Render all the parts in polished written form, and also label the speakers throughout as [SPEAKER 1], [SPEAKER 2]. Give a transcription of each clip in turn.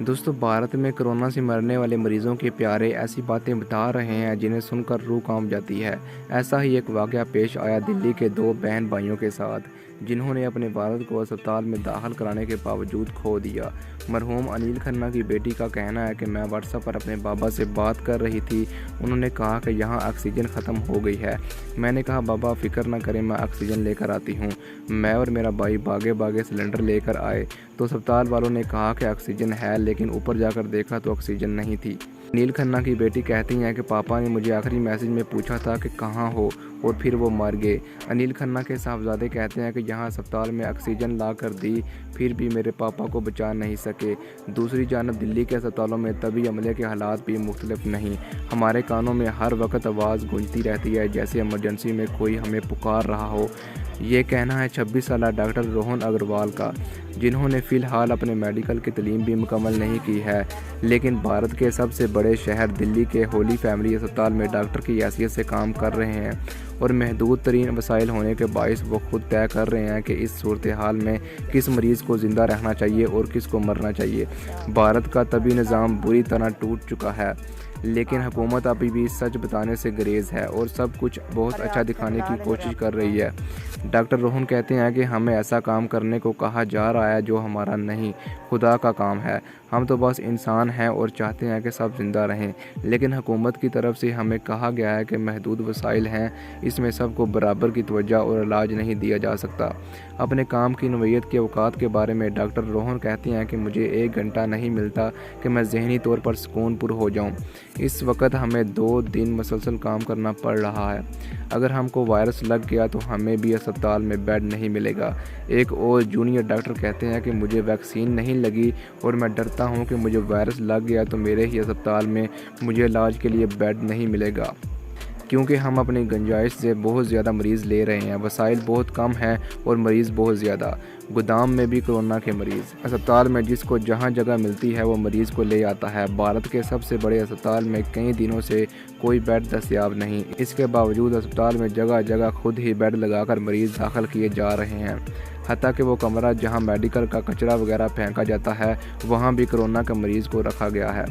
[SPEAKER 1] दोस्तों, भारत में कोरोना से मरने वाले मरीजों के प्यारे ऐसी बातें बता रहे हैं जिन्हें सुनकर रूह कांप जाती है। ऐसा ही एक वाक़या पेश आया दिल्ली के दो बहन भाइयों के साथ, जिन्होंने अपने वालिद को अस्पताल में दाखिल कराने के बावजूद खो दिया। मरहूम अनिल खन्ना की बेटी का कहना है कि मैं व्हाट्सएप पर अपने बाबा से बात कर रही थी। उन्होंने कहा कि यहाँ ऑक्सीजन ख़त्म हो गई है। मैंने कहा, बाबा फ़िक्र न करें, मैं ऑक्सीजन लेकर आती हूँ। मैं और मेरा भाई भागे भागे सिलेंडर लेकर आए तो अस्पताल वालों ने कहा कि ऑक्सीजन है, लेकिन ऊपर जाकर देखा तो ऑक्सीजन नहीं थी। अनिल खन्ना की बेटी कहती हैं कि पापा ने मुझे आखिरी मैसेज में पूछा था कि कहाँ हो, और फिर वो मर गए। अनिल खन्ना के साहबजादे कहते हैं कि यहाँ अस्पताल में ऑक्सीजन ला कर दी, फिर भी मेरे पापा को बचा नहीं सके। दूसरी जानब दिल्ली के अस्पतालों में तबी अमले के हालात भी मुख्तलिफ नहीं। हमारे कानों में हर वक्त आवाज़ गूंजती रहती है जैसे इमरजेंसी में कोई हमें पुकार रहा हो। ये कहना है 26 साल डॉक्टर रोहन अग्रवाल का, जिन्होंने फ़िलहाल अपने मेडिकल की तालीम भी मुकम्मल नहीं की है, लेकिन भारत के सबसे बड़े शहर दिल्ली के होली फैमिली अस्पताल में डॉक्टर की हैसियत से काम कर रहे हैं और महदूद तरीन वसाइल होने के बायस वो खुद तय कर रहे हैं कि इस सूरत हाल में किस मरीज़ को ज़िंदा रहना चाहिए और किस को मरना चाहिए। भारत का तबी निज़ाम बुरी तरह टूट चुका है, लेकिन हुकूमत अभी भी सच बताने से गुरेज है और सब कुछ बहुत अच्छा दिखाने की कोशिश कर रही है। डॉक्टर रोहन कहते हैं कि हमें ऐसा काम करने को कहा जा रहा है जो हमारा नहीं, खुदा का काम है। हम तो बस इंसान हैं और चाहते हैं कि सब ज़िंदा रहें, लेकिन हुकूमत की तरफ से हमें कहा गया है कि महदूद वसाइल हैं, इसमें सबको बराबर की तवज्जो और इलाज नहीं दिया जा सकता। अपने काम की नौइयत के औकात के बारे में डॉक्टर रोहन कहती हैं कि मुझे 1 घंटा नहीं मिलता कि मैं ज़हनी तौर पर सुकूनपुर हो जाऊँ। इस वक्त हमें 2 दिन मुसलसल काम करना पड़ रहा है। अगर हमको वायरस लग गया तो हमें भी अस्पताल में बेड नहीं मिलेगा। एक और जूनियर डॉक्टर कहते हैं कि मुझे वैक्सीन नहीं लगी और मैं डरता हूं कि मुझे वायरस लग गया तो मेरे ही अस्पताल में मुझे इलाज के लिए बेड नहीं मिलेगा, क्योंकि हम अपनी गुंजाइश से बहुत ज़्यादा मरीज़ ले रहे हैं। वसाइल बहुत कम हैं और मरीज़ बहुत ज़्यादा। गोदाम में भी कोरोना के मरीज़। अस्पताल में जिसको जहां जगह मिलती है वो मरीज़ को ले आता है। भारत के सबसे बड़े अस्पताल में कई दिनों से कोई बेड दस्तयाब नहीं। इसके बावजूद अस्पताल में जगह जगह खुद ही बेड लगाकर मरीज़ दाखिल किए जा रहे हैं। हत्ता कि वो कमरा जहां मेडिकल का कचरा वगैरह फेंका जाता है, वहां भी कोरोना के मरीज़ को रखा गया है।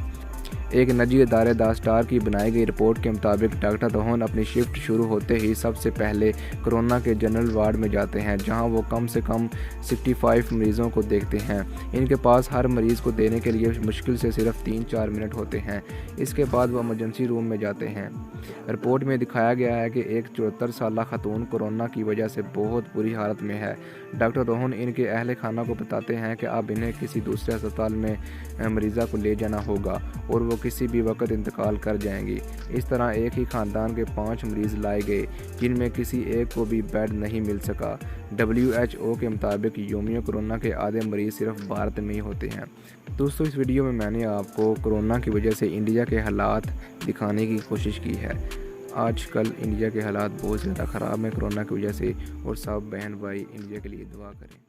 [SPEAKER 1] एक निजी इदारे द स्टार की बनाई गई रिपोर्ट के मुताबिक डॉक्टर रोहन अपनी शिफ्ट शुरू होते ही सबसे पहले कोरोना के जनरल वार्ड में जाते हैं, जहां वो कम से कम 65 मरीज़ों को देखते हैं। इनके पास हर मरीज़ को देने के लिए मुश्किल से सिर्फ 3-4 मिनट होते हैं। इसके बाद वो इमरजेंसी रूम में जाते हैं। रिपोर्ट में दिखाया गया है कि एक 74 साल खातून कोरोना की वजह से बहुत बुरी हालत में है। डॉक्टर रोहन इनके अहल खाना को बताते हैं कि अब इन्हें किसी दूसरे अस्पताल में मरीज़ा को ले जाना होगा और वो किसी भी वक्त इंतकाल कर जाएंगी। इस तरह एक ही ख़ानदान के 5 मरीज़ लाए गए, जिनमें किसी एक को भी बेड नहीं मिल सका। WHO के मुताबिक योमिया कोरोना के आधे मरीज़ सिर्फ भारत में ही होते हैं। दोस्तों, इस वीडियो में मैंने आपको कोरोना की वजह से इंडिया के हालात दिखाने की कोशिश की है। आजकल इंडिया के हालात बहुत ज़्यादा ख़राब हैं कोरोना की वजह से, और सब बहन भाई इंडिया के लिए दुआ करें।